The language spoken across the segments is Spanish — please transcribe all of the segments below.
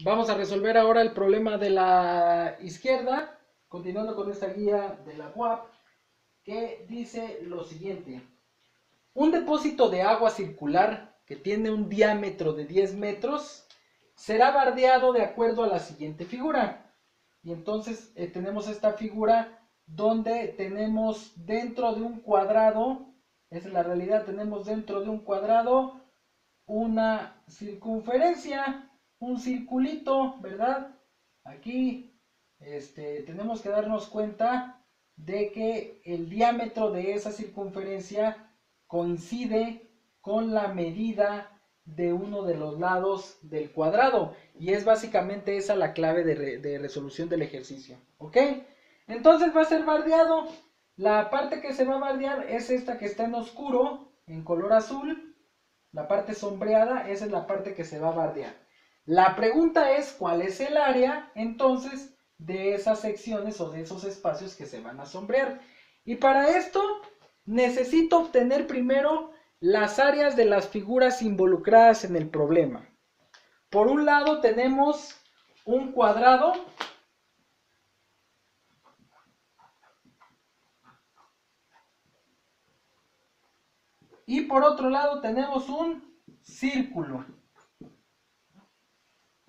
Vamos a resolver ahora el problema de la izquierda, continuando con esta guía de la UAP, que dice lo siguiente. Un depósito de agua circular que tiene un diámetro de 10 metros será bardeado de acuerdo a la siguiente figura. Y entonces tenemos esta figura donde tenemos dentro de un cuadrado, esa es la realidad, tenemos dentro de un cuadrado una circunferencia, un circulito, ¿verdad? Aquí tenemos que darnos cuenta de que el diámetro de esa circunferencia coincide con la medida de uno de los lados del cuadrado. Y es básicamente esa la clave de resolución del ejercicio. ¿Ok? Entonces va a ser bardeado. La parte que se va a bardear es esta que está en oscuro, en color azul. La parte sombreada, esa es la parte que se va a bardear. La pregunta es cuál es el área entonces de esas secciones o de esos espacios que se van a sombrear. Y para esto necesito obtener primero las áreas de las figuras involucradas en el problema. Por un lado tenemos un cuadrado y por otro lado tenemos un círculo.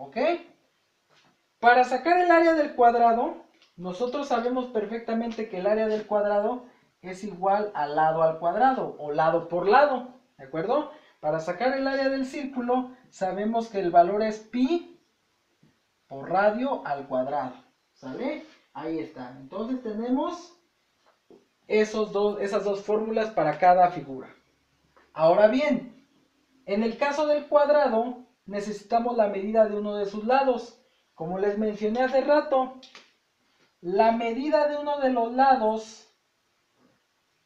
¿Ok? Para sacar el área del cuadrado, nosotros sabemos perfectamente que el área del cuadrado es igual al lado al cuadrado o lado por lado, ¿de acuerdo? Para sacar el área del círculo, sabemos que el valor es pi por radio al cuadrado, ¿sale? Ahí está. Entonces tenemos esas dos fórmulas para cada figura. Ahora bien, en el caso del cuadrado, necesitamos la medida de uno de sus lados. Como les mencioné hace rato, la medida de uno de los lados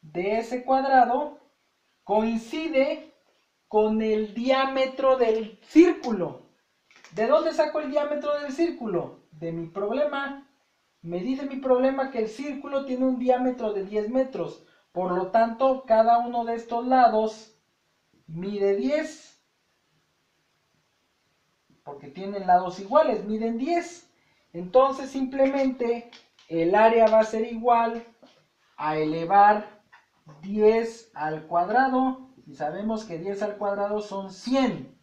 de ese cuadrado coincide con el diámetro del círculo. ¿De dónde saco el diámetro del círculo? De mi problema. Me dice mi problema que el círculo tiene un diámetro de 10 metros. Por lo tanto, cada uno de estos lados mide 10. Porque tienen lados iguales, miden 10. Entonces simplemente el área va a ser igual a elevar 10 al cuadrado. Y sabemos que 10 al cuadrado son 100.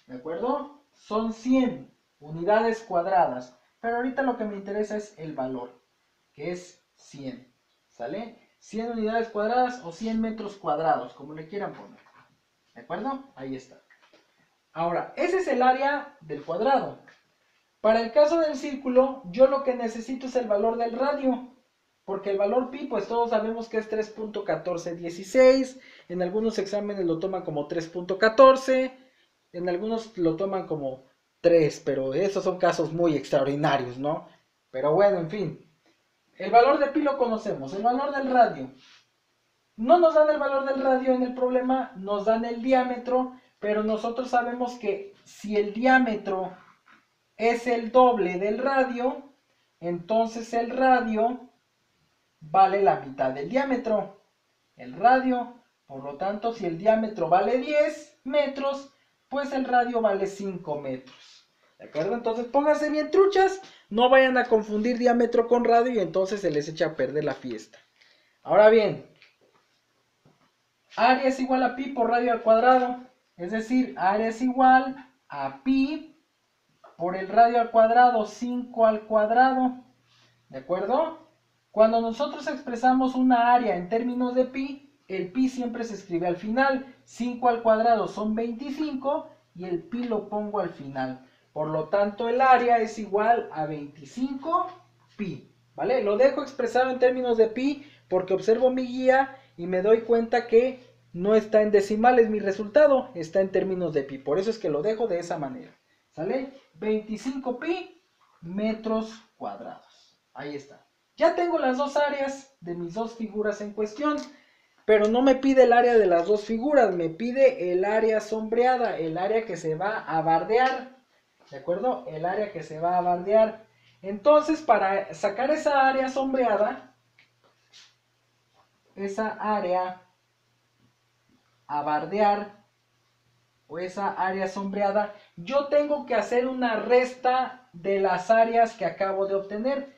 ¿De acuerdo? Son 100 unidades cuadradas. Pero ahorita lo que me interesa es el valor, que es 100. ¿Sale? 100 unidades cuadradas o 100 metros cuadrados, como le quieran poner. ¿De acuerdo? Ahí está. Ahora, ese es el área del cuadrado. Para el caso del círculo, yo lo que necesito es el valor del radio. Porque el valor pi, pues todos sabemos que es 3.1416. En algunos exámenes lo toman como 3.14. En algunos lo toman como 3, pero esos son casos muy extraordinarios, ¿no? Pero bueno, en fin. El valor de pi lo conocemos. El valor del radio. No nos dan el valor del radio en el problema, nos dan el diámetro, pero nosotros sabemos que si el diámetro es el doble del radio, entonces el radio vale la mitad del diámetro. El radio, por lo tanto, si el diámetro vale 10 metros, pues el radio vale 5 metros. ¿De acuerdo? Entonces pónganse bien truchas, no vayan a confundir diámetro con radio y entonces se les echa a perder la fiesta. Ahora bien, área es igual a pi por radio al cuadrado, es decir, área es igual a pi por el radio al cuadrado, 5 al cuadrado. ¿De acuerdo? Cuando nosotros expresamos una área en términos de pi, el pi siempre se escribe al final. 5 al cuadrado son 25 y el pi lo pongo al final. Por lo tanto, el área es igual a 25 pi. ¿Vale? Lo dejo expresado en términos de pi porque observo mi guía y me doy cuenta que no está en decimales mi resultado, está en términos de pi. Por eso es que lo dejo de esa manera. ¿Sale? 25 pi metros cuadrados. Ahí está. Ya tengo las dos áreas de mis dos figuras en cuestión, pero no me pide el área de las dos figuras, me pide el área sombreada, el área que se va a bardear. ¿De acuerdo? El área que se va a bardear. Entonces, para sacar esa área sombreada, esa área a bardear o esa área sombreada, yo tengo que hacer una resta de las áreas que acabo de obtener.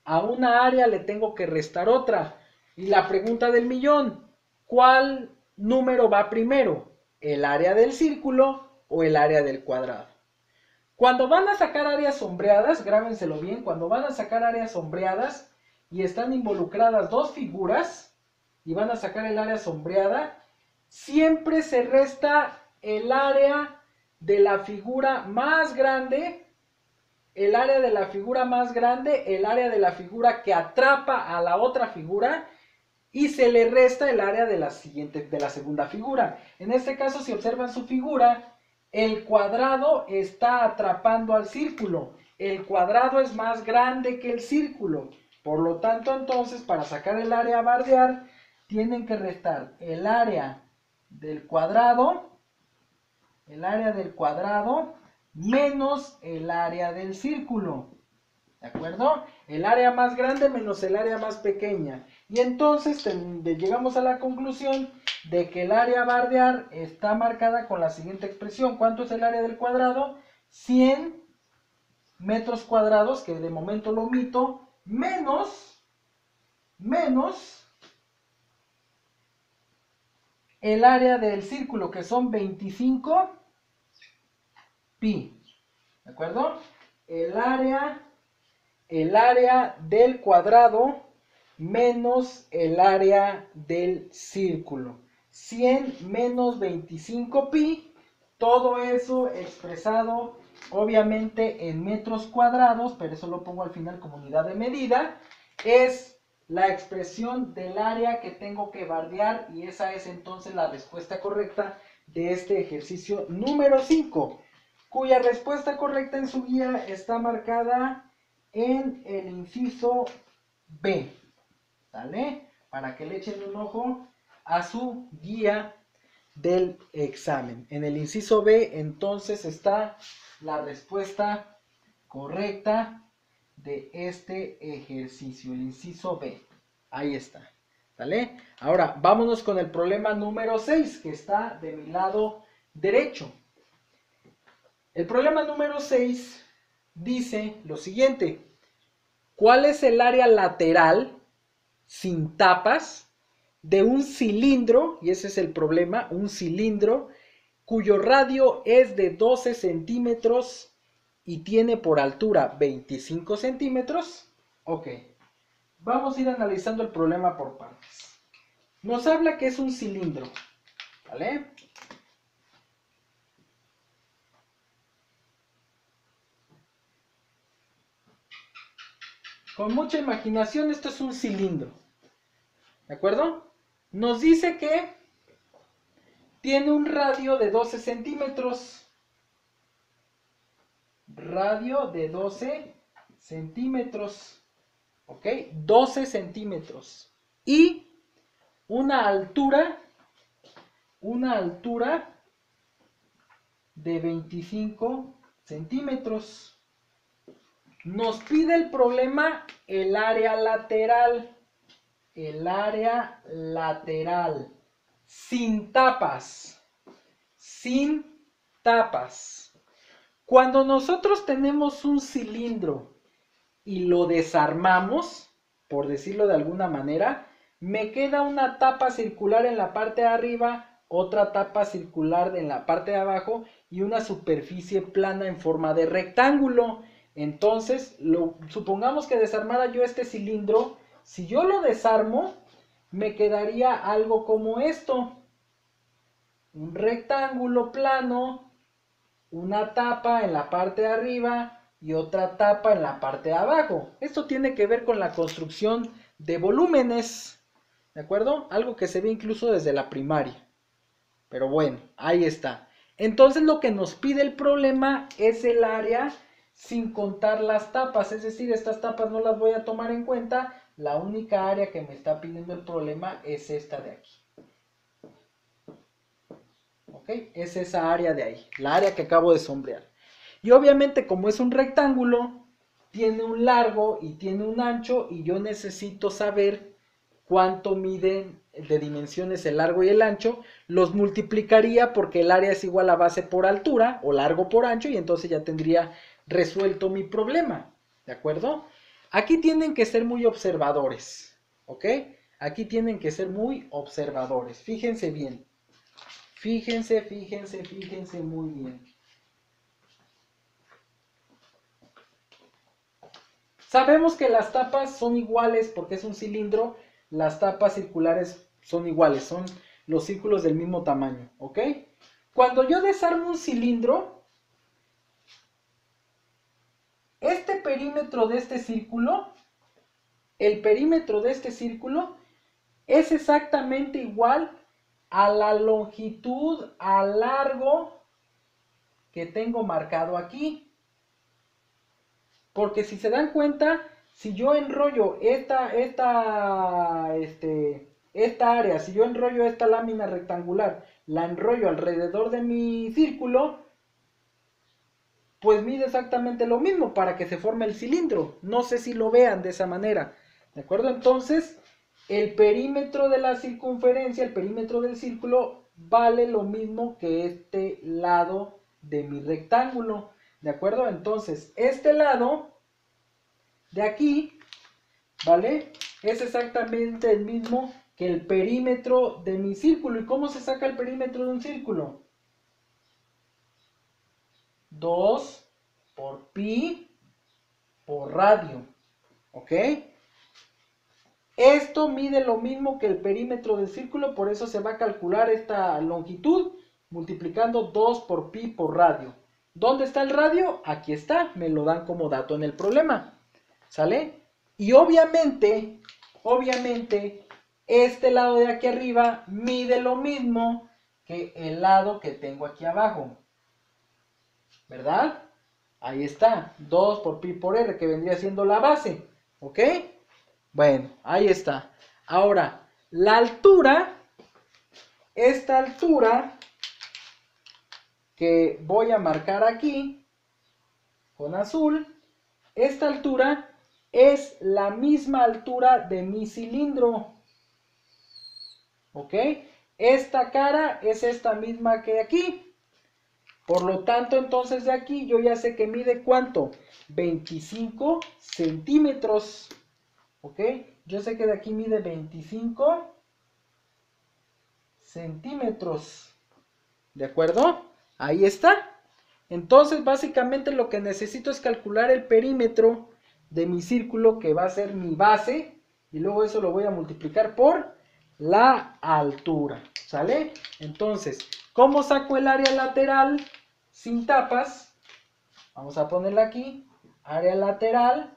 A una área le tengo que restar otra. Y la pregunta del millón, ¿cuál número va primero? ¿El área del círculo o el área del cuadrado? Cuando van a sacar áreas sombreadas, grábenselo bien, cuando van a sacar áreas sombreadas y están involucradas dos figuras y van a sacar el área sombreada, siempre se resta el área de la figura más grande, el área de la figura más grande, el área de la figura que atrapa a la otra figura y se le resta el área de la segunda figura. En este caso, si observan su figura, el cuadrado está atrapando al círculo. El cuadrado es más grande que el círculo. Por lo tanto, entonces, para sacar el área a bardear, tienen que restar el área del cuadrado menos el área del círculo. ¿De acuerdo? El área más grande menos el área más pequeña. Y entonces llegamos a la conclusión de que el área a bardear está marcada con la siguiente expresión. ¿Cuánto es el área del cuadrado? 100 metros cuadrados, que de momento lo omito, menos el área del círculo, que son 25 pi. ¿De acuerdo? El área del cuadrado menos el área del círculo. 100 menos 25 pi, todo eso expresado obviamente en metros cuadrados, pero eso lo pongo al final como unidad de medida, es la expresión del área que tengo que bardear y esa es entonces la respuesta correcta de este ejercicio número 5, cuya respuesta correcta en su guía está marcada en el inciso B, ¿sale? Para que le echen un ojo a su guía del examen. En el inciso B, entonces, está la respuesta correcta de este ejercicio, el inciso B. Ahí está, ¿sale? Ahora, vámonos con el problema número 6, que está de mi lado derecho. El problema número 6 dice lo siguiente: ¿cuál es el área lateral sin tapas de un cilindro? Y ese es el problema, un cilindro cuyo radio es de 12 centímetros y tiene por altura 25 centímetros. Ok, vamos a ir analizando el problema por partes. Nos habla que es un cilindro, ¿vale? Con mucha imaginación, esto es un cilindro, ¿de acuerdo? Nos dice que tiene un radio de 12 centímetros. Radio de 12 centímetros. ¿Ok? 12 centímetros. Y una altura de 25 centímetros. Nos pide el problema el área lateral. El área lateral. Sin tapas. Sin tapas. Cuando nosotros tenemos un cilindro y lo desarmamos, por decirlo de alguna manera, me queda una tapa circular en la parte de arriba, otra tapa circular en la parte de abajo y una superficie plana en forma de rectángulo. Entonces, supongamos que desarmara yo este cilindro. Si yo lo desarmo, me quedaría algo como esto: un rectángulo plano, una tapa en la parte de arriba y otra tapa en la parte de abajo. Esto tiene que ver con la construcción de volúmenes, ¿de acuerdo? Algo que se ve incluso desde la primaria. Pero bueno, ahí está. Entonces lo que nos pide el problema es el área sin contar las tapas, es decir, estas tapas no las voy a tomar en cuenta. La única área que me está pidiendo el problema es esta de aquí. ¿Ok? Es esa área de ahí, la área que acabo de sombrear. Y obviamente, como es un rectángulo, tiene un largo y tiene un ancho, y yo necesito saber cuánto miden de dimensiones el largo y el ancho, los multiplicaría porque el área es igual a base por altura o largo por ancho y entonces ya tendría resuelto mi problema, ¿de acuerdo? Aquí tienen que ser muy observadores, ¿ok? Aquí tienen que ser muy observadores, fíjense bien, fíjense muy bien. Sabemos que las tapas son iguales porque es un cilindro, las tapas circulares son iguales, son los círculos del mismo tamaño, ¿ok? Cuando yo desarmo un cilindro, este perímetro de este círculo, el perímetro de este círculo es exactamente igual a la longitud a largo que tengo marcado aquí. Porque si se dan cuenta, si yo enrollo esta área, si yo enrollo esta lámina rectangular, la enrollo alrededor de mi círculo, pues mide exactamente lo mismo para que se forme el cilindro. No sé si lo vean de esa manera. ¿De acuerdo? Entonces, el perímetro de la circunferencia, el perímetro del círculo, vale lo mismo que este lado de mi rectángulo. ¿De acuerdo? Entonces, este lado de aquí, ¿vale? Es exactamente el mismo que el perímetro de mi círculo. ¿Y cómo se saca el perímetro de un círculo? 2 por pi por radio, ¿ok? Esto mide lo mismo que el perímetro del círculo, por eso se va a calcular esta longitud multiplicando 2 por pi por radio. ¿Dónde está el radio? Aquí está, me lo dan como dato en el problema, ¿sale? Y obviamente, este lado de aquí arriba mide lo mismo que el lado que tengo aquí abajo, ¿verdad? Ahí está, 2 por pi por r, que vendría siendo la base, ¿ok? Bueno, ahí está. Ahora, la altura, esta altura que voy a marcar aquí con azul, esta altura es la misma altura de mi cilindro, ¿ok? Esta cara es esta misma que aquí. Por lo tanto, entonces de aquí yo ya sé que mide ¿cuánto? 25 centímetros, ¿ok? Yo sé que de aquí mide 25 centímetros, ¿de acuerdo? Ahí está. Entonces, básicamente lo que necesito es calcular el perímetro de mi círculo, que va a ser mi base, y luego eso lo voy a multiplicar por la altura, ¿sale? Entonces, ¿cómo saco el área lateral sin tapas? Vamos a ponerla aquí. Área lateral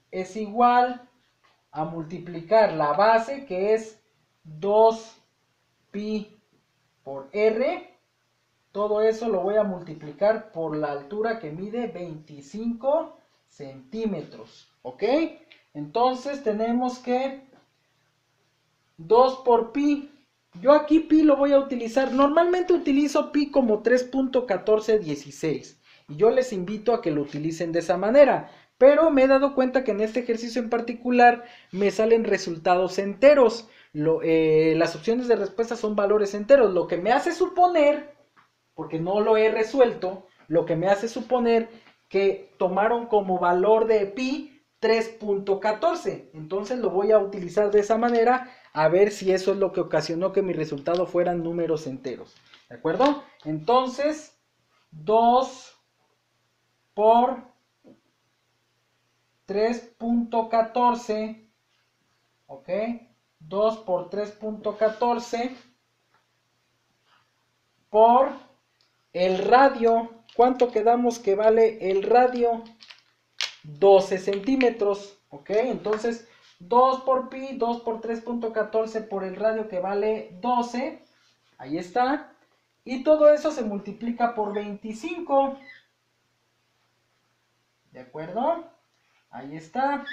es igual a multiplicar la base, que es 2 pi por r. Todo eso lo voy a multiplicar por la altura, que mide 25 centímetros, ¿ok? Entonces tenemos que 2 por pi. Yo aquí pi lo voy a utilizar, normalmente utilizo pi como 3.1416 y yo les invito a que lo utilicen de esa manera, pero me he dado cuenta que en este ejercicio en particular me salen resultados enteros. Las opciones de respuesta son valores enteros, lo que me hace suponer, porque no lo he resuelto, lo que me hace suponer que tomaron como valor de pi 3.14. Entonces lo voy a utilizar de esa manera, a ver si eso es lo que ocasionó que mi resultado fueran números enteros. ¿De acuerdo? Entonces, 2 por 3.14, ¿ok? 2 por 3.14 por el radio. ¿Cuánto quedamos que vale el radio? 12 centímetros, ¿ok? Entonces, 2 por pi, 2 por 3.14 por el radio, que vale 12. Ahí está. Y todo eso se multiplica por 25. ¿De acuerdo? Ahí está.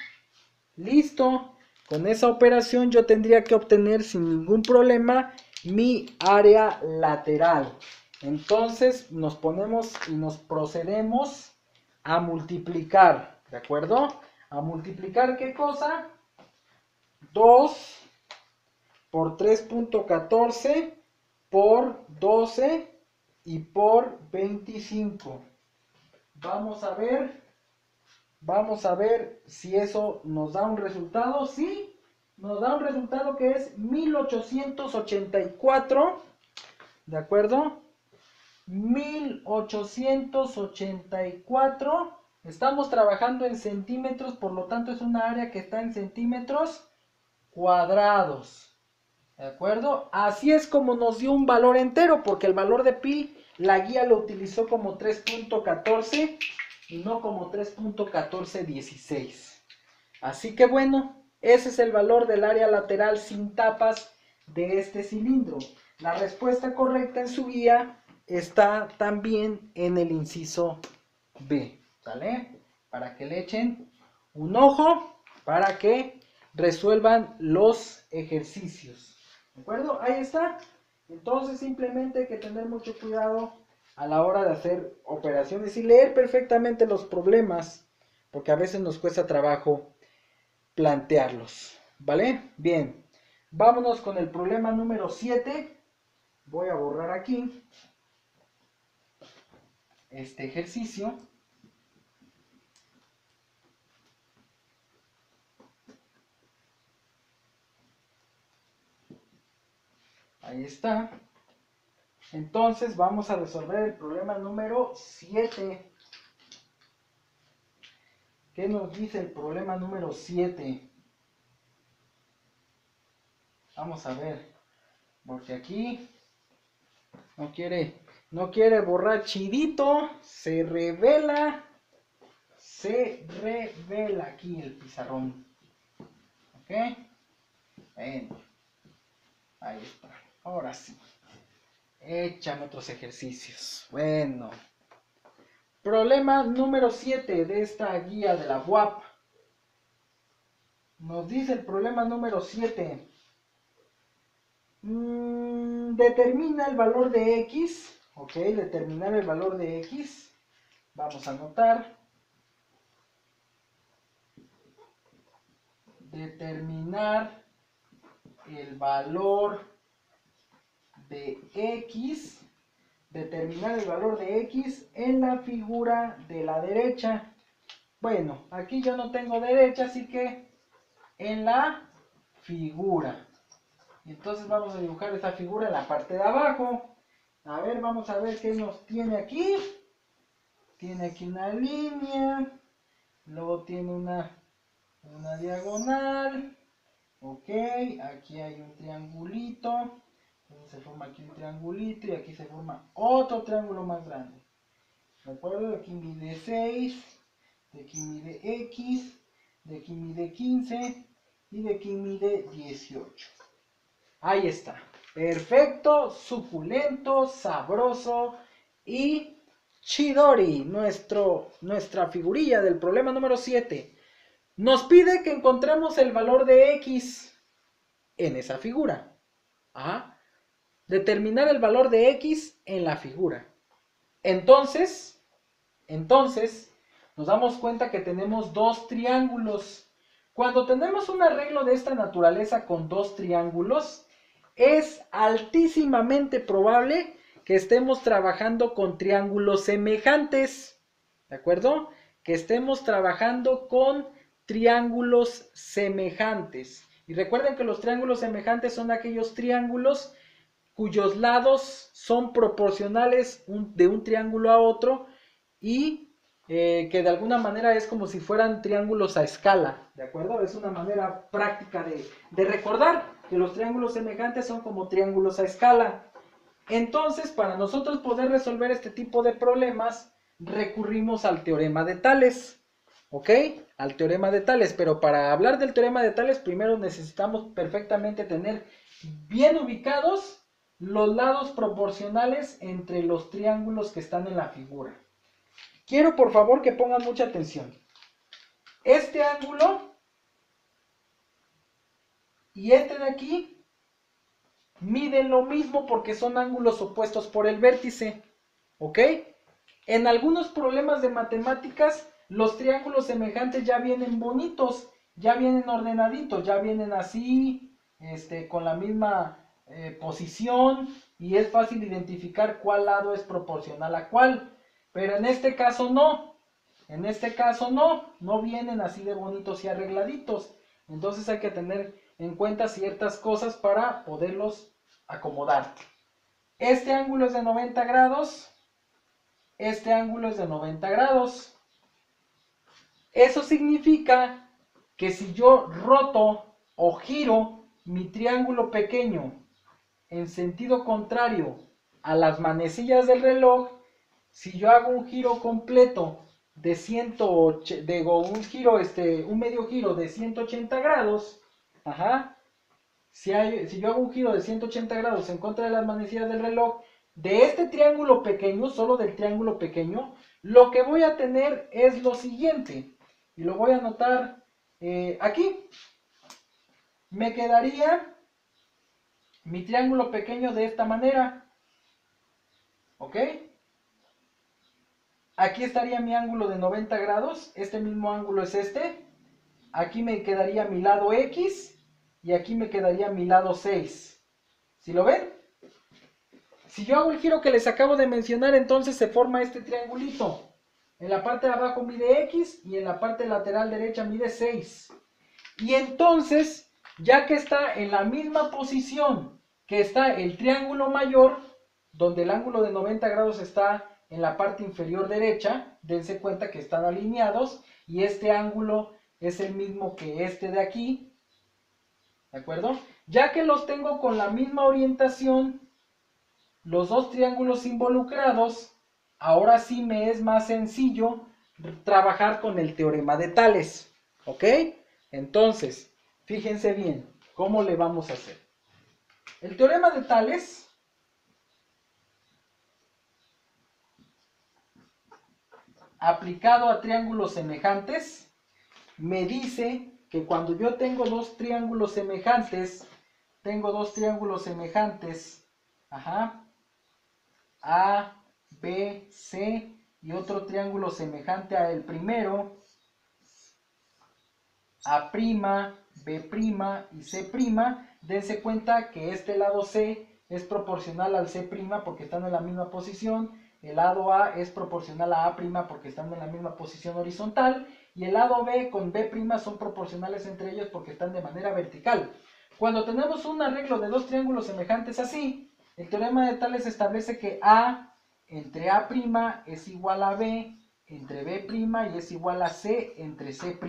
Listo. Con esa operación yo tendría que obtener sin ningún problema mi área lateral. Entonces nos ponemos y nos procedemos a multiplicar. ¿De acuerdo? A multiplicar, ¿qué cosa? 2 por 3.14 por 12 y por 25. Vamos a ver si eso nos da un resultado. Sí, nos da un resultado que es 1884, ¿de acuerdo? 1884. Estamos trabajando en centímetros, por lo tanto es una área que está en centímetros cuadrados, ¿de acuerdo? Así es como nos dio un valor entero, porque el valor de pi, la guía lo utilizó como 3.14 y no como 3.1416. Así que bueno, ese es el valor del área lateral sin tapas de este cilindro. La respuesta correcta en su guía está también en el inciso B, ¿sale? Para que le echen un ojo, para que resuelvan los ejercicios, ¿de acuerdo? Ahí está. Entonces simplemente hay que tener mucho cuidado a la hora de hacer operaciones y leer perfectamente los problemas, porque a veces nos cuesta trabajo plantearlos, ¿vale? Bien, vámonos con el problema número 7. Voy a borrar aquí este ejercicio. Ahí está. Entonces vamos a resolver el problema número 7. ¿Qué nos dice el problema número 7? Vamos a ver, porque aquí no quiere borrar Chidito, se revela aquí el pizarrón. ¿Ok? Bueno, ahí está. Ahora sí. Échame otros ejercicios. Bueno. Problema número 7 de esta guía de la UAP. Nos dice el problema número 7. Determina el valor de X. Ok, determinar el valor de X. Vamos a anotar. Determinar el valor de X. Determinar el valor de X en la figura de la derecha. Bueno, aquí yo no tengo derecha, así que en la figura. Entonces vamos a dibujar esta figura en la parte de abajo. A ver, vamos a ver qué nos tiene aquí. Tiene aquí una línea. Luego tiene una diagonal. Ok, aquí hay un triangulito. Entonces se forma aquí un triangulito y aquí se forma otro triángulo más grande. ¿De acuerdo? De aquí mide 6, de aquí mide X, de aquí mide 15 y de aquí mide 18. Ahí está. Perfecto, suculento, sabroso y chidori. Nuestra figurilla del problema número 7. Nos pide que encontremos el valor de X en esa figura. Ajá. Determinar el valor de X en la figura. Entonces, nos damos cuenta que tenemos dos triángulos. Cuando tenemos un arreglo de esta naturaleza con dos triángulos, es altísimamente probable que estemos trabajando con triángulos semejantes. ¿De acuerdo? Que estemos trabajando con triángulos semejantes. Y recuerden que los triángulos semejantes son aquellos triángulos cuyos lados son proporcionales de un triángulo a otro y que de alguna manera es como si fueran triángulos a escala, ¿de acuerdo? Es una manera práctica de recordar que los triángulos semejantes son como triángulos a escala. Entonces, para nosotros poder resolver este tipo de problemas, recurrimos al teorema de Tales, ¿ok? Al teorema de Tales, pero para hablar del teorema de Tales, primero necesitamos perfectamente tener bien ubicados los lados proporcionales entre los triángulos que están en la figura. Quiero por favor que pongan mucha atención. Este ángulo y este de aquí miden lo mismo porque son ángulos opuestos por el vértice. ¿Ok? En algunos problemas de matemáticas, los triángulos semejantes ya vienen bonitos, ya vienen ordenaditos, ya vienen así, con la misma posición y es fácil identificar cuál lado es proporcional a cuál. Pero en este caso no. En este caso no vienen así de bonitos y arregladitos. Entonces hay que tener en cuenta ciertas cosas para poderlos acomodar. Este ángulo es de 90 grados. Este ángulo es de 90 grados. Eso significa que si yo roto o giro mi triángulo pequeño en sentido contrario a las manecillas del reloj, si yo hago un giro completo de un medio giro de 180 grados, si yo hago un giro de 180 grados en contra de las manecillas del reloj, de este triángulo pequeño, solo del triángulo pequeño, lo que voy a tener es lo siguiente, y lo voy a anotar aquí. Me quedaría mi triángulo pequeño de esta manera, ¿ok? Aquí estaría mi ángulo de 90 grados, este mismo ángulo es este. Aquí me quedaría mi lado X y aquí me quedaría mi lado 6. ¿Sí lo ven? Si yo hago el giro que les acabo de mencionar, entonces se forma este triangulito. En la parte de abajo mide X y en la parte lateral derecha mide 6. Y entonces, ya que está en la misma posición que está el triángulo mayor, donde el ángulo de 90 grados está en la parte inferior derecha, dense cuenta que están alineados y este ángulo es el mismo que este de aquí, ¿de acuerdo? Ya que los tengo con la misma orientación, los dos triángulos involucrados, ahora sí me es más sencillo trabajar con el teorema de Tales, ¿ok? Entonces, fíjense bien, ¿cómo le vamos a hacer? El teorema de Tales aplicado a triángulos semejantes me dice que cuando yo tengo dos triángulos semejantes, A, B, C y otro triángulo semejante a el primero, A', B' y C', dense cuenta que este lado C es proporcional al C' porque están en la misma posición, el lado A es proporcional a A' porque están en la misma posición horizontal, y el lado B con B' son proporcionales entre ellos porque están de manera vertical. Cuando tenemos un arreglo de dos triángulos semejantes así, el teorema de Tales establece que A entre A' es igual a B entre B' y es igual a C entre C'.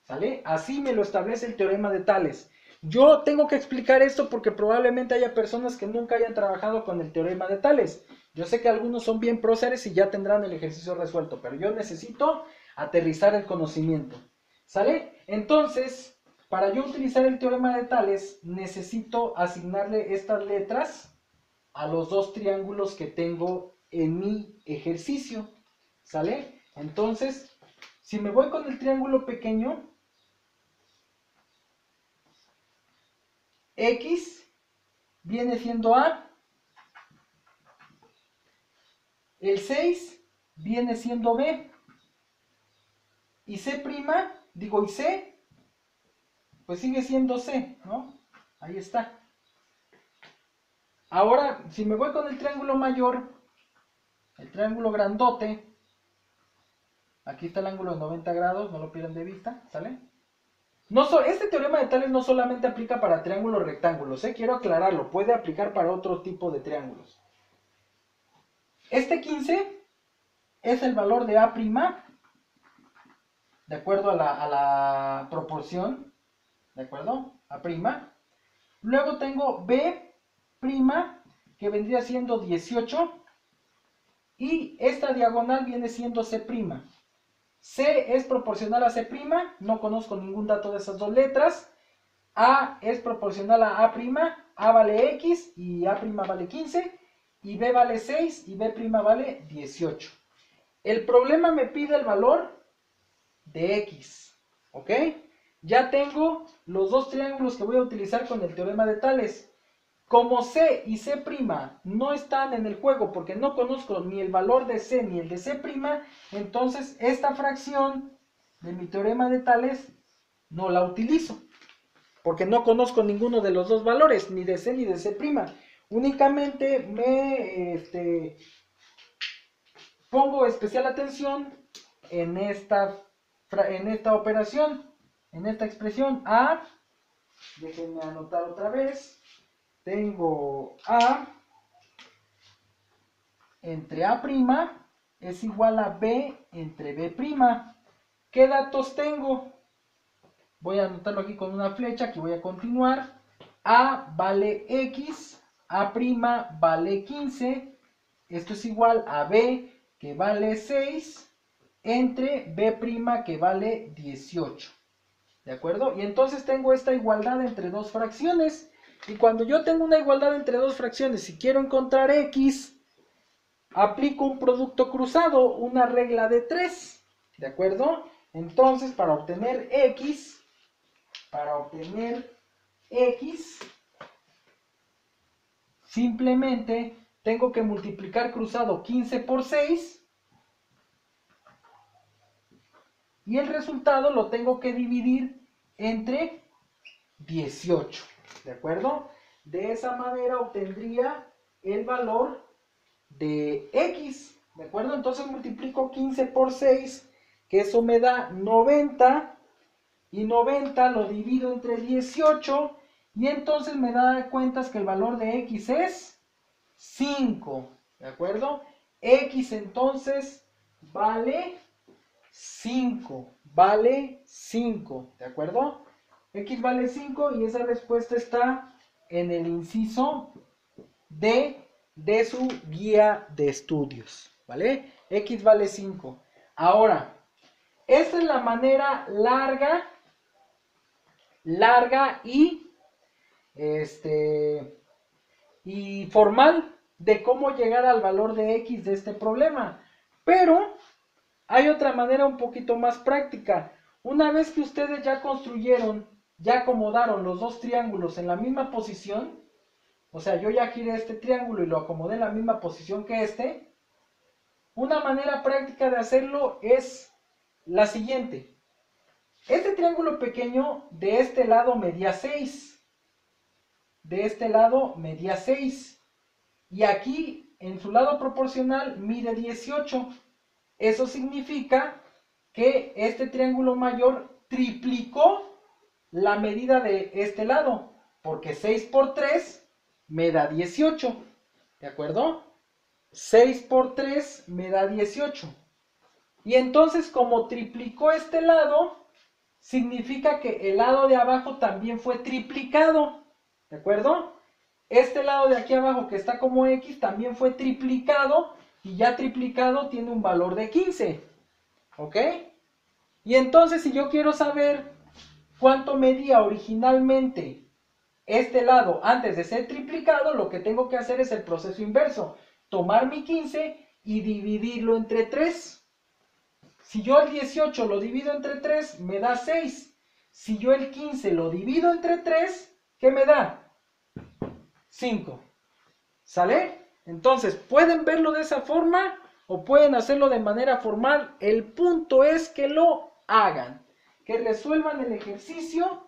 ¿Sale? Así me lo establece el teorema de Tales. Yo tengo que explicar esto porque probablemente haya personas que nunca hayan trabajado con el teorema de Tales. Yo sé que algunos son bien próceres y ya tendrán el ejercicio resuelto, pero yo necesito aterrizar el conocimiento. ¿Sale? Entonces, para yo utilizar el teorema de Tales, necesito asignarle estas letras a los dos triángulos que tengo en mi ejercicio. ¿Sale? Entonces, si me voy con el triángulo pequeño, X viene siendo A, el 6 viene siendo B, y C', y C, pues sigue siendo C, ¿no? Ahí está. Ahora, si me voy con el triángulo mayor, el triángulo grandote, aquí está el ángulo de 90 grados, no lo pierdan de vista, ¿sale? Este teorema de Tales no solamente aplica para triángulos rectángulos, quiero aclararlo, puede aplicar para otro tipo de triángulos. Este 15 es el valor de A', de acuerdo a la proporción, ¿de acuerdo? A'. Luego tengo B', que vendría siendo 18, y esta diagonal viene siendo C'. C es proporcional a C', no conozco ningún dato de esas dos letras. A es proporcional a A', A vale X y A' vale 15, y B vale 6 y B' vale 18. El problema me pide el valor de X, ¿ok? Ya tengo los dos triángulos que voy a utilizar con el teorema de Tales. Como C y C' no están en el juego porque no conozco ni el valor de C ni el de C', entonces esta fracción de mi teorema de Tales no la utilizo. porque no conozco ninguno de los dos valores, ni de C ni de C'. Únicamente me pongo especial atención en esta operación, en esta expresión A. Déjenme anotar otra vez. Tengo A entre A' es igual a B entre B'. ¿Qué datos tengo? Voy a anotarlo aquí con una flecha, aquí voy a continuar. A vale X, A' vale 15. Esto es igual a B, que vale 6, entre B' que vale 18. ¿De acuerdo? Y entonces tengo esta igualdad entre dos fracciones. Y cuando yo tengo una igualdad entre dos fracciones y quiero encontrar X, aplico un producto cruzado, una regla de 3. ¿De acuerdo? Entonces, para obtener X, simplemente tengo que multiplicar cruzado 15 por 6. Y el resultado lo tengo que dividir entre 18. ¿De acuerdo? De esa manera obtendría el valor de X. ¿De acuerdo? Entonces multiplico 15 por 6, que eso me da 90. Y 90 lo divido entre 18. Y entonces me da cuenta que el valor de X es 5. ¿De acuerdo? X entonces vale 5. Vale 5. ¿De acuerdo? X vale 5 y esa respuesta está en el inciso D de su guía de estudios. ¿Vale? X vale 5. Ahora, esta es la manera larga y formal de cómo llegar al valor de X de este problema. Pero hay otra manera un poquito más práctica. Una vez que ustedes ya construyeron, ya acomodaron los dos triángulos en la misma posición, o sea, yo ya giré este triángulo y lo acomodé en la misma posición que este, una manera práctica de hacerlo es la siguiente. Este triángulo pequeño de este lado medía 6. De este lado medía 6. Y aquí, en su lado proporcional, mide 18. Eso significa que este triángulo mayor triplicó la medida de este lado, porque 6 por 3 me da 18. ¿De acuerdo? 6 por 3 me da 18. Y entonces, como triplicó este lado, significa que el lado de abajo también fue triplicado. ¿De acuerdo? Este lado de aquí abajo que está como X también fue triplicado y ya triplicado tiene un valor de 15. ¿Ok? Y entonces si yo quiero saber cuánto medía originalmente este lado antes de ser triplicado, lo que tengo que hacer es el proceso inverso. Tomar mi 15 y dividirlo entre 3. Si yo el 18 lo divido entre 3, me da 6. Si yo el 15 lo divido entre 3, ¿qué me da? 5. ¿Sale? Entonces, pueden verlo de esa forma o pueden hacerlo de manera formal. El punto es que lo hagan, que resuelvan el ejercicio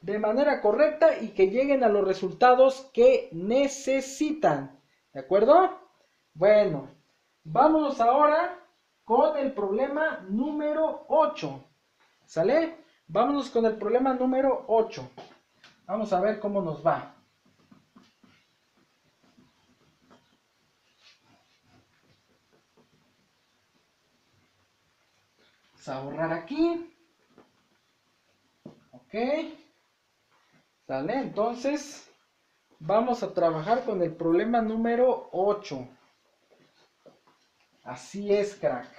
de manera correcta y que lleguen a los resultados que necesitan. ¿De acuerdo? Bueno, vámonos ahora con el problema número 8. ¿Sale? Vámonos con el problema número 8. Vamos a ver cómo nos va. Vamos a borrar aquí. Ok. ¿Sale? Entonces, vamos a trabajar con el problema número 8. Así es, crack.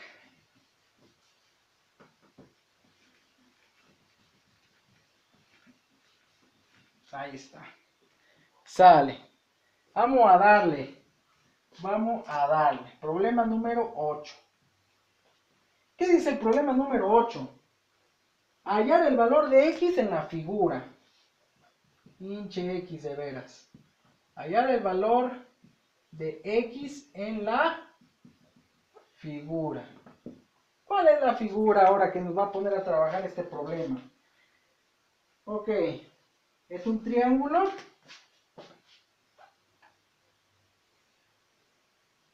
Ahí está. Sale. Vamos a darle. Vamos a darle. Problema número 8. ¿Qué dice el problema número 8? Hallar el valor de X en la figura. Pinche X de veras. Hallar el valor de X en la figura. ¿Cuál es la figura ahora que nos va a poner a trabajar este problema? Ok. es un triángulo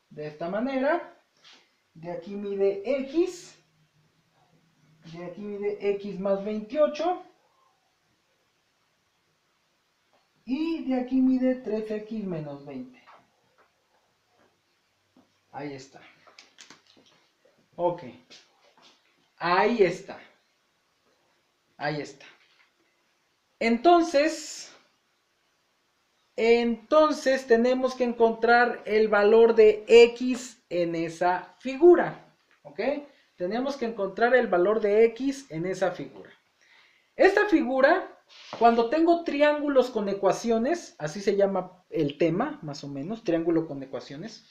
de esta manera. De aquí mide X. De aquí mide X más 28. Y de aquí mide 3X menos 20. Ahí está. Ok. Ahí está. Ahí está. Entonces tenemos que encontrar el valor de X en esa figura. ¿Ok? Tenemos que encontrar el valor de X en esa figura. Esta figura, cuando tengo triángulos con ecuaciones, así se llama el tema, más o menos, triángulo con ecuaciones.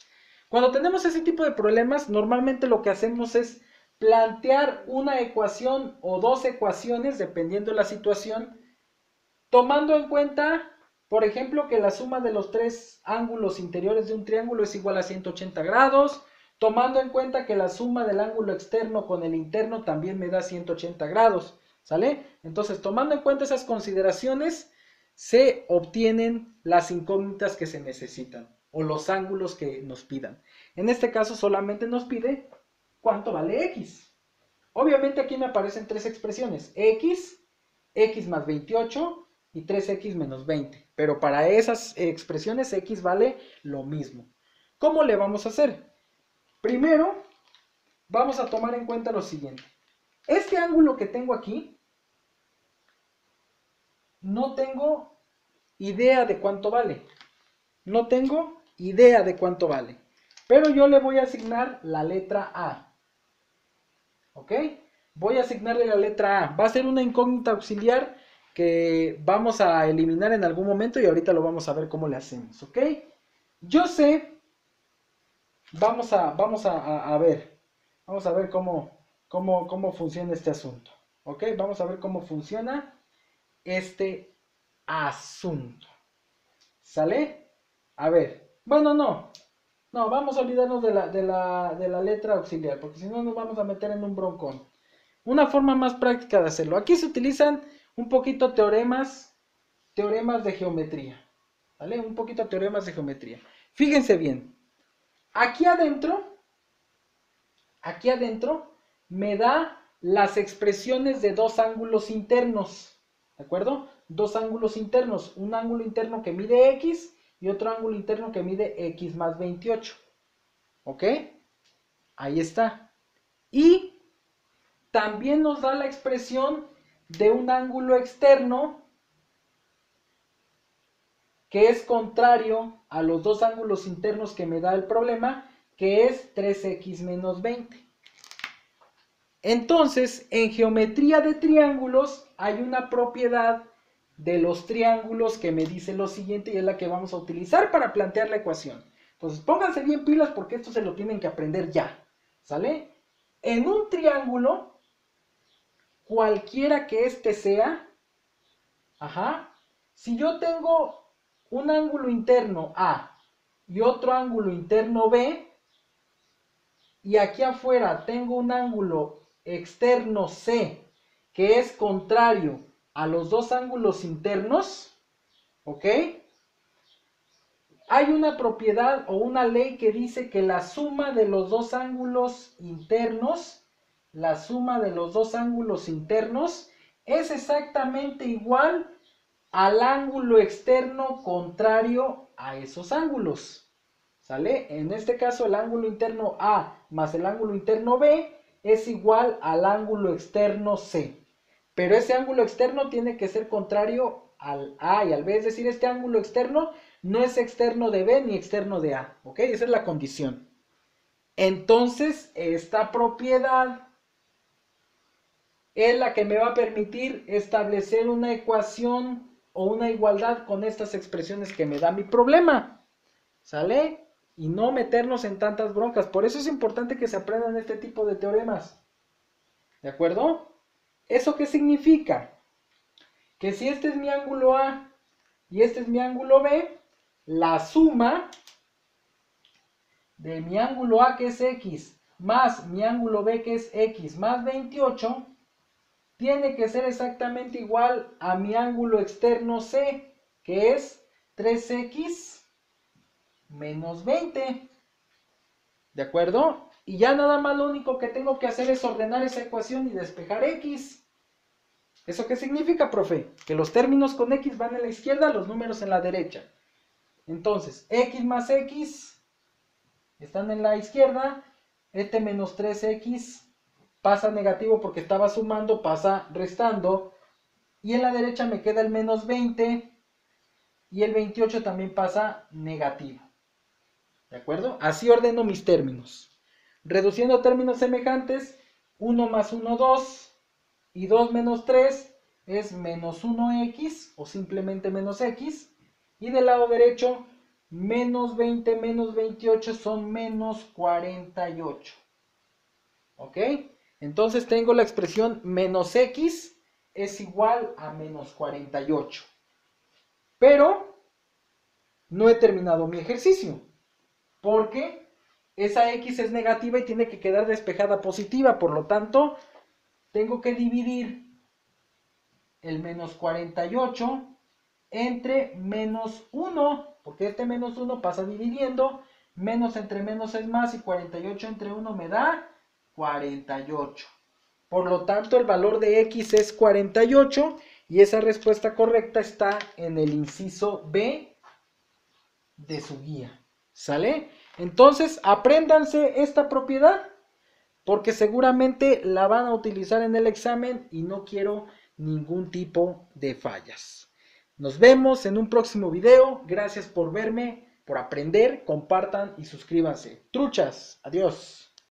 Cuando tenemos ese tipo de problemas, normalmente lo que hacemos es plantear una ecuación o dos ecuaciones, dependiendo de la situación, tomando en cuenta, por ejemplo, que la suma de los tres ángulos interiores de un triángulo es igual a 180 grados, tomando en cuenta que la suma del ángulo externo con el interno también me da 180 grados, ¿sale? Entonces, tomando en cuenta esas consideraciones, se obtienen las incógnitas que se necesitan, o los ángulos que nos pidan. En este caso solamente nos pide cuánto vale X. Obviamente aquí me aparecen tres expresiones, X más 28 y 3X menos 20. Pero para esas expresiones X vale lo mismo. ¿Cómo le vamos a hacer? Primero, vamos a tomar en cuenta lo siguiente. Este ángulo que tengo aquí, no tengo idea de cuánto vale. No tengo idea de cuánto vale. Pero yo le voy a asignar la letra A. ¿Ok? Voy a asignarle la letra A. Va a ser una incógnita auxiliar que vamos a eliminar en algún momento y ahorita lo vamos a ver cómo le hacemos. ¿Ok? Yo sé, vamos a ver. Vamos a ver cómo funciona este asunto. ¿Ok? Vamos a ver cómo funciona este asunto. ¿Sale? A ver. Bueno, no. No, vamos a olvidarnos de la letra auxiliar, porque si no nos vamos a meter en un broncón. Una forma más práctica de hacerlo. Aquí se utilizan un poquito teoremas de geometría. ¿Vale? Un poquito teoremas de geometría. Fíjense bien. Aquí adentro me da las expresiones de dos ángulos internos. ¿De acuerdo? Dos ángulos internos. Un ángulo interno que mide X y otro ángulo interno que mide X más 28. ¿Ok? Ahí está. Y también nos da la expresión de un ángulo externo que es contrario a los dos ángulos internos que me da el problema, que es 3x menos 20. Entonces, en geometría de triángulos hay una propiedad de los triángulos que me dice lo siguiente y es la que vamos a utilizar para plantear la ecuación. Entonces, pónganse bien pilas porque esto se lo tienen que aprender ya. ¿Sale? En un triángulo, cualquiera que este sea, si yo tengo un ángulo interno A y otro ángulo interno B, y aquí afuera tengo un ángulo externo C que es contrario a los dos ángulos internos, ¿ok? Hay una propiedad o una ley que dice que la suma de los dos ángulos internos, es exactamente igual al ángulo externo contrario a esos ángulos. ¿Sale? En este caso el ángulo interno A más el ángulo interno B es igual al ángulo externo C. Pero ese ángulo externo tiene que ser contrario al A y al B. Es decir, este ángulo externo no es externo de B ni externo de A. ¿Ok? Esa es la condición. Entonces, esta propiedad es la que me va a permitir establecer una ecuación o una igualdad con estas expresiones que me da mi problema. ¿Sale? Y no meternos en tantas broncas. Por eso es importante que se aprendan este tipo de teoremas. ¿De acuerdo? ¿Eso qué significa? Que si este es mi ángulo A y este es mi ángulo B, la suma de mi ángulo A, que es X, más mi ángulo B, que es X más 28, tiene que ser exactamente igual a mi ángulo externo C, que es 3x menos 20. ¿De acuerdo? Y ya nada más lo único que tengo que hacer es ordenar esa ecuación y despejar x. ¿Eso qué significa, profe? Que los términos con x van en la izquierda, los números en la derecha. Entonces, x más x están en la izquierda, este menos 3x pasa negativo porque estaba sumando, pasa restando, y en la derecha me queda el menos 20, y el 28 también pasa negativo. ¿De acuerdo? Así ordeno mis términos. Reduciendo términos semejantes, 1 más 1, 2, y 2 menos 3 es menos 1x, o simplemente menos x, y del lado derecho, menos 20 menos 28 son menos 48. ¿Ok? Entonces tengo la expresión menos x es igual a menos 48. Pero no he terminado mi ejercicio, porque esa x es negativa y tiene que quedar despejada positiva. Por lo tanto, tengo que dividir el menos 48 entre menos 1, porque este menos 1 pasa dividiendo, menos entre menos es más, y 48 entre 1 me da 48. Por lo tanto, el valor de x es 48 y esa respuesta correcta está en el inciso B de su guía. ¿Sale? Entonces, apréndanse esta propiedad porque seguramente la van a utilizar en el examen y no quiero ningún tipo de fallas. Nos vemos en un próximo video. Gracias por verme, por aprender, compartan y suscríbanse. Truchas, adiós.